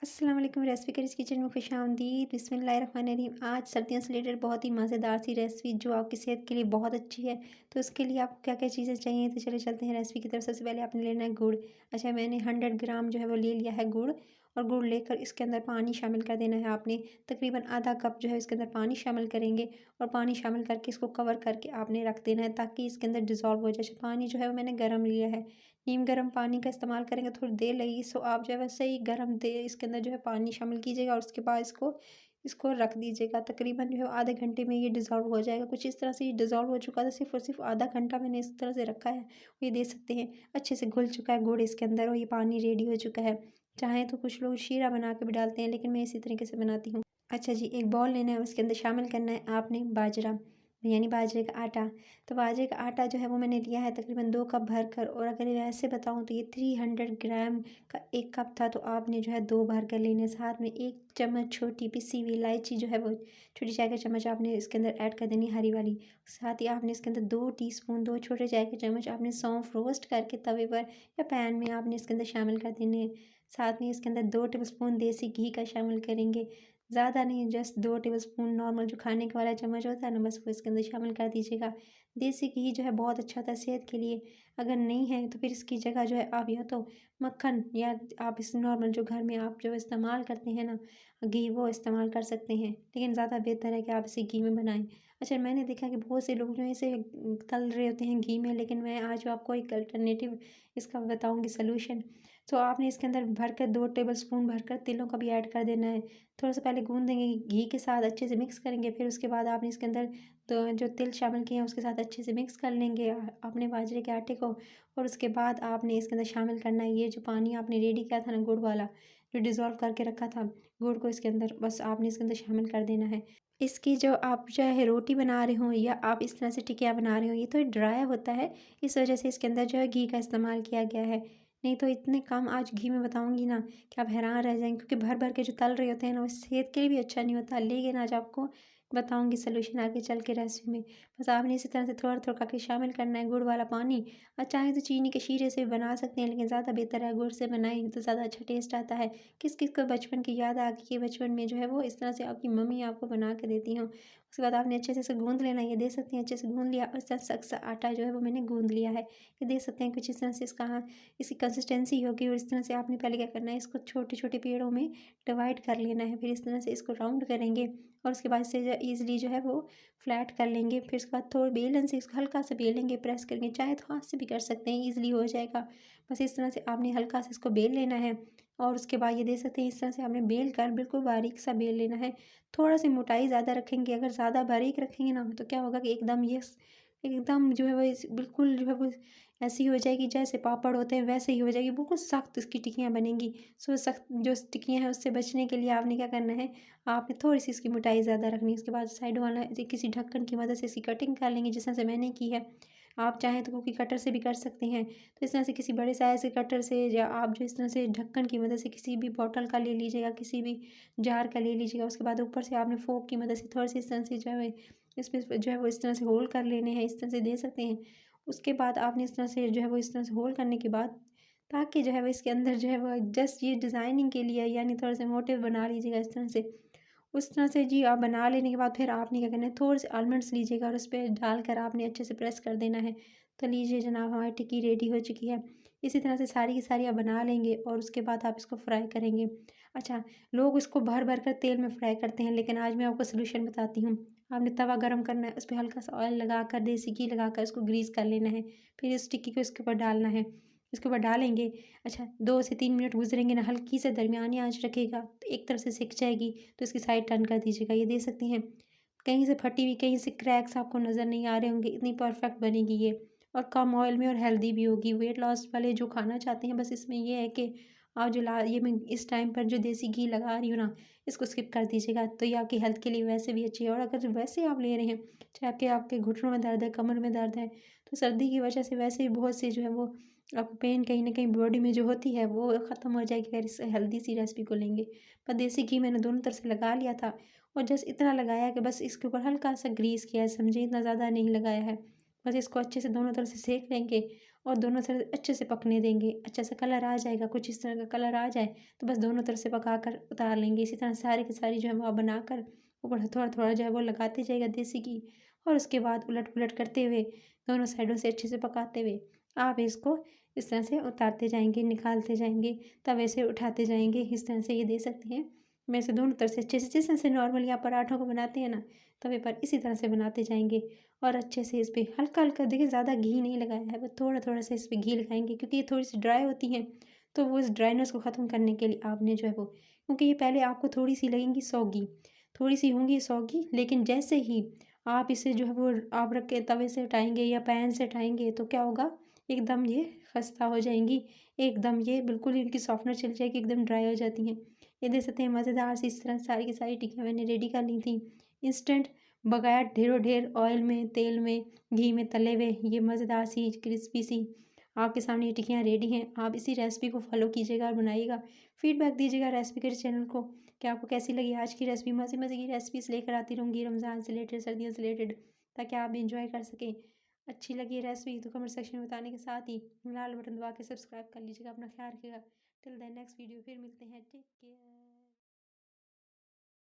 अस्सलाम वालेकुम। Recipe curries kitchen में खुशामदीद। बिस्मिल्लाहिर्रहमानिर्रहीम। आज सर्दियों से रिलेटेड बहुत ही मज़ेदार सी रेसिपी जो आपकी सेहत के लिए बहुत अच्छी है। तो उसके लिए आपको क्या क्या चीज़ें चाहिए, तो चले चलते हैं रेसिपी की तरफ। सबसे पहले आपने लेना है गुड़। अच्छा, मैंने 100 ग्राम जो है वो ले लिया है गुड़। और गुड़ लेकर इसके अंदर पानी शामिल कर देना है आपने। तकरीबन आधा कप जो है इसके अंदर पानी शामिल करेंगे। और पानी शामिल करके इसको कवर करके आपने रख देना है ताकि इसके अंदर डिज़ोल्व हो जाए। पानी जो है वो मैंने गर्म लिया है। नीम गर्म पानी का इस्तेमाल करेंगे, थोड़ी देर लगेगी। सो आप जो है वैसे ही गर्म दे इसके अंदर जो है पानी शामिल कीजिएगा और उसके बाद इसको इसको रख दीजिएगा। तकरीबन जो है आधे घंटे में ये डिज़ोल्व हो जाएगा। कुछ इस तरह से ये डिज़ोल्व हो चुका था, सिर्फ़ और सिर्फ़ आधा घंटा मैंने इस तरह से रखा है। ये देख सकते हैं अच्छे से घुल चुका है गुड़ इसके अंदर और ये पानी रेडी हो चुका है। चाहें तो कुछ लोग शीरा बना के भी डालते हैं, लेकिन मैं इसी तरीके से बनाती हूँ। अच्छा जी, एक बाउल लेना है, उसके अंदर शामिल करना है आपने बाजरा, यानी बाजरे का आटा। तो बाजरे का आटा जो है वो मैंने लिया है तकरीबन 2 कप भर कर। और अगर वैसे बताऊँ तो ये 300 ग्राम का 1 कप था, तो आपने जो है 2 भर कर लेने। साथ में 1 चम्मच छोटी पिसी हुई इलायची जो है वो छोटी चाय का चम्मच आपने इसके अंदर ऐड कर देनी, हरी वाली। साथ ही आपने इसके अंदर 2 टीस्पून 2 छोटे चाय के चम्मच आपने सौंफ रोस्ट करके तवे पर या पैन में आपने इसके अंदर शामिल कर देने। साथ में इसके अंदर 2 टेबलस्पून देसी घी का शामिल करेंगे। ज़्यादा नहीं, जस्ट 2 टेबलस्पून नॉर्मल जो खाने का वाला चम्मच होता है ना, बस वो इसके अंदर शामिल कर दीजिएगा। देसी घी जो है बहुत अच्छा होता है सेहत के लिए। अगर नहीं है तो फिर इसकी जगह जो है आप या तो मक्खन या आप इस नॉर्मल जो घर में आप जो इस्तेमाल करते हैं ना घी, वो इस्तेमाल कर सकते हैं। लेकिन ज़्यादा बेहतर है कि आप इसे घी में बनाएँ। अच्छा, मैंने देखा कि बहुत से लोग जो है इसे तल रहे होते हैं घी में, लेकिन मैं आज आपको एक अल्टरनेटिव इसका बताऊँगी सॉल्यूशन। तो आपने इसके अंदर भरकर 2 टेबलस्पून भरकर तिलों का भी ऐड कर देना है। थोड़ा-सा पहले गूँध देंगे घी के साथ, अच्छे से मिक्स करेंगे। फिर उसके बाद आपने इसके अंदर तो जो तिल शामिल किए हैं उसके साथ अच्छे से मिक्स कर लेंगे अपने बाजरे के आटे को। और उसके बाद आपने इसके अंदर शामिल करना है ये जो पानी आपने रेडी किया था ना गुड़ वाला, जो डिज़ोल्व करके रखा था गुड़ को इसके अंदर, बस आपने इसके अंदर शामिल कर देना है। इसकी जो आप चाहे रोटी बना रहे हो या आप इस तरह से टिकिया बना रहे हो, ये तो ड्राई होता है, इस वजह से इसके अंदर जो है घी का इस्तेमाल किया गया है। नहीं तो इतने कम आज घी में बताऊँगी ना कि आप हैरान रह जाएँगे, क्योंकि भर-भर के जो तल रहे होते हैं ना, वो सेहत के लिए भी अच्छा नहीं होता। लेकिन आज आपको बताऊँगी सॉल्यूशन आगे चल के रेसिपी में। बस आपने इसी तरह से थोड़ा-थोड़ा करके शामिल करना है गुड़ वाला पानी। और चाहें तो चीनी के शीरे से भी बना सकते हैं, लेकिन ज़्यादा बेहतर है गुड़ से बनाएँ तो ज़्यादा अच्छा टेस्ट आता है। किस-किस को बचपन की याद आ गई कि बचपन में जो है वो इस तरह से आपकी मम्मी आपको बना के देती हों। उसके बाद आपने अच्छे से इसे गूँध लेना है, ये देख सकते हैं अच्छे से गूँध लिया और इस तरह सख्त सा आटा जो है वो मैंने गूँध लिया है। ये देख सकते हैं कुछ इस तरह से इसकी कंसिस्टेंसी होगी। और इस तरह से आपने पहले क्या करना है, इसको छोटे-छोटे पेड़ों में डिवाइड कर लेना है। फिर इस तरह से इसको राउंड करेंगे और उसके बाद इसे ईज़िली जो है वो फ्लैट कर लेंगे। फिर उसके बाद थोड़ा बेलन से इसको हल्का सा बेलेंगे, प्रेस करेंगे, चाहे तो हाथ से भी कर सकते हैं, ईज़िली हो जाएगा। बस इस तरह से आपने हल्का सा इसको बेल लेना है। और उसके बाद ये देख सकते हैं इस तरह से आपने बेल कर बिल्कुल बारीक सा बेल लेना है। थोड़ा-सी मोटाई ज़्यादा रखेंगे, अगर ज़्यादा बारीक रखेंगे ना तो क्या होगा कि एकदम जो है वो इस बिल्कुल जो है वो ऐसी हो जाएगी जैसे पापड़ होते हैं वैसे ही हो जाएगी, बिल्कुल सख्त इसकी टिक्कियाँ बनेंगी। सो सख्त जो टिक्कियाँ हैं उससे बचने के लिए आपने क्या करना है, आपने थोड़ी-सी इसकी मोटाई ज़्यादा रखनी है। उसके बाद साइड वाला किसी ढक्कन की मदद से इसकी कटिंग कर लेंगे, जिस तरह से मैंने की है। आप चाहें तो कुकी कटर से भी कर सकते हैं। तो इस तरह से किसी बड़े साइज़ के कटर से, या आप जो इस तरह से ढक्कन की मदद से किसी भी बॉटल का ले लीजिएगा, किसी भी जार का ले लीजिएगा। उसके बाद ऊपर से आपने फ़ोर्क की मदद से थोड़ी-सी इस तरह से जो है इसमें जो है वो इस तरह से होल कर लेने हैं, इस तरह से दे सकते हैं। उसके बाद आपने इस तरह से जो है वो इस तरह से होल करने के बाद, ताकि जो है वो इसके अंदर जो है वो जस्ट ये डिज़ाइनिंग के लिए, यानी थोड़े से मोटे बना लीजिएगा इस तरह से। उस तरह से जी आप बना लेने के बाद फिर आपने क्या करना है, थोड़े से आलमंड्स लीजिएगा और उस पे डालकर आपने अच्छे से प्रेस कर देना है। तो लीजिए जनाब, हमारी टिक्की रेडी हो चुकी है। इसी तरह से सारी की सारी आप बना लेंगे और उसके बाद आप इसको फ्राई करेंगे। अच्छा, लोग इसको भर-भर कर तेल में फ्राई करते हैं, लेकिन आज मैं आपको सॉल्यूशन बताती हूँ। आपने तवा गरम करना है, उस पे हल्का सा ऑयल लगाकर, देसी घी लगाकर उसको ग्रीस कर लेना है। फिर इस टिक्की को इसके ऊपर डालना है। इसके ऊपर डालेंगे, अच्छा 2 से 3 मिनट गुज़रेंगे ना, हल्की से दरमियानी आँच रखिएगा, तो एक तरफ से सिक जाएगी, तो इसकी साइड टर्न कर दीजिएगा। ये देख सकते हैं, कहीं से फटी हुई, कहीं से क्रैक्स आपको नज़र नहीं आ रहे होंगे, इतनी परफेक्ट बनेगी ये। और कम ऑयल में और हेल्दी भी होगी। वेट लॉस वाले जो खाना चाहते हैं, बस इसमें ये है कि आप जो ला ये मैं इस टाइम पर जो देसी घी लगा रही हूँ ना, इसको स्किप कर दीजिएगा, तो ये आपकी हेल्थ के लिए वैसे भी अच्छी है। और अगर वैसे आप ले रहे हैं, चाहे आपके आपके घुटनों में दर्द है, कमर में दर्द है, तो सर्दी की वजह से वैसे भी बहुत से जो है वो आपको पेन कहीं न कहीं बॉडी में जो होती है वो ख़त्म हो जाएगी अगर इस हेल्दी सी रेसिपी को लेंगे। पर देसी घी मैंने दोनों तरफ से लगा लिया था और जस्ट इतना लगाया कि बस इसके ऊपर हल्का-सा ग्रीस किया है, समझे, इतना ज़्यादा नहीं लगाया है। बस इसको अच्छे से दोनों तरफ से सेंक लेंगे और दोनों तरफ अच्छे से पकने देंगे। अच्छा सा कलर आ जाएगा, कुछ इस तरह का कलर आ जाए तो बस दोनों तरफ से पकाकर उतार लेंगे। इसी तरह सारी की सारी जो है वो आप बनाकर ऊपर से थोड़ा-थोड़ा जो है वो लगाते जाइएगा देसी घी, और उसके बाद उलट-पुलट करते हुए दोनों साइडों से अच्छे से पकाते हुए आप इसको इस तरह से उतारते जाएँगे, निकालते जाएँगे, तवे से उठाते जाएँगे। इस तरह से ये दे सकते हैं। मैं इसे दोनों तरफ से अच्छे से जिस तरह से नॉर्मली आप पराठों को बनाते हैं ना, तवे पर इसी तरह से बनाते जाएँगे और अच्छे से इस पे हल्का-हल्का, देखिए ज़्यादा घी नहीं लगाया है, बस थोड़ा-थोड़ा सा इस पे घी लगाएँगे क्योंकि ये थोड़ी-सी ड्राई होती हैं, तो वो इस ड्राइनेस को ख़त्म करने के लिए आपने जो है वो, क्योंकि ये पहले आपको थोड़ी-सी लगेंगी सौगी, थोड़ी-सी होंगी सौगी, लेकिन जैसे ही आप इसे जो है वो आप रख के तवे से हटाएँगे या पैन से हटाएँगे तो क्या होगा, एकदम ये खस्ता हो जाएँगी, एकदम ये बिल्कुल ही इनकी सॉफ्टनेस चली जाएगी, एकदम ड्राई हो जाती हैं। ये देख सकते हैं मज़ेदार सी इस तरह सारी की सारी टिक्कियाँ मैंने रेडी कर ली थी। इंस्टेंट बगैर ढेरों ढेर ऑयल में, तेल में, घी में तले हुए ये मज़ेदार सी क्रिस्पी सी आपके सामने ये टिक्कियाँ रेडी हैं। आप इसी रेसिपी को फ़ॉलो कीजिएगा और बनाइएगा। फीडबैक दीजिएगा रेसिपी के चैनल को कि आपको कैसी लगी आज की रेसिपी। मज़े-मज़े की रेसिपीज़ लेकर आती रहूँगी रमज़ान से रिलेटेड, सर्दियों से रिलेटेड, ताकि आप भी एन्जॉय कर सकें। अच्छी लगी रेसिपी तो कमेंट सेक्शन में बताने के साथ ही लाल बटन दबा के सब्सक्राइब कर लीजिएगा। अपना ख्याल रखिएगा। टिल देन नेक्स्ट वीडियो फिर मिलते हैं। Take care.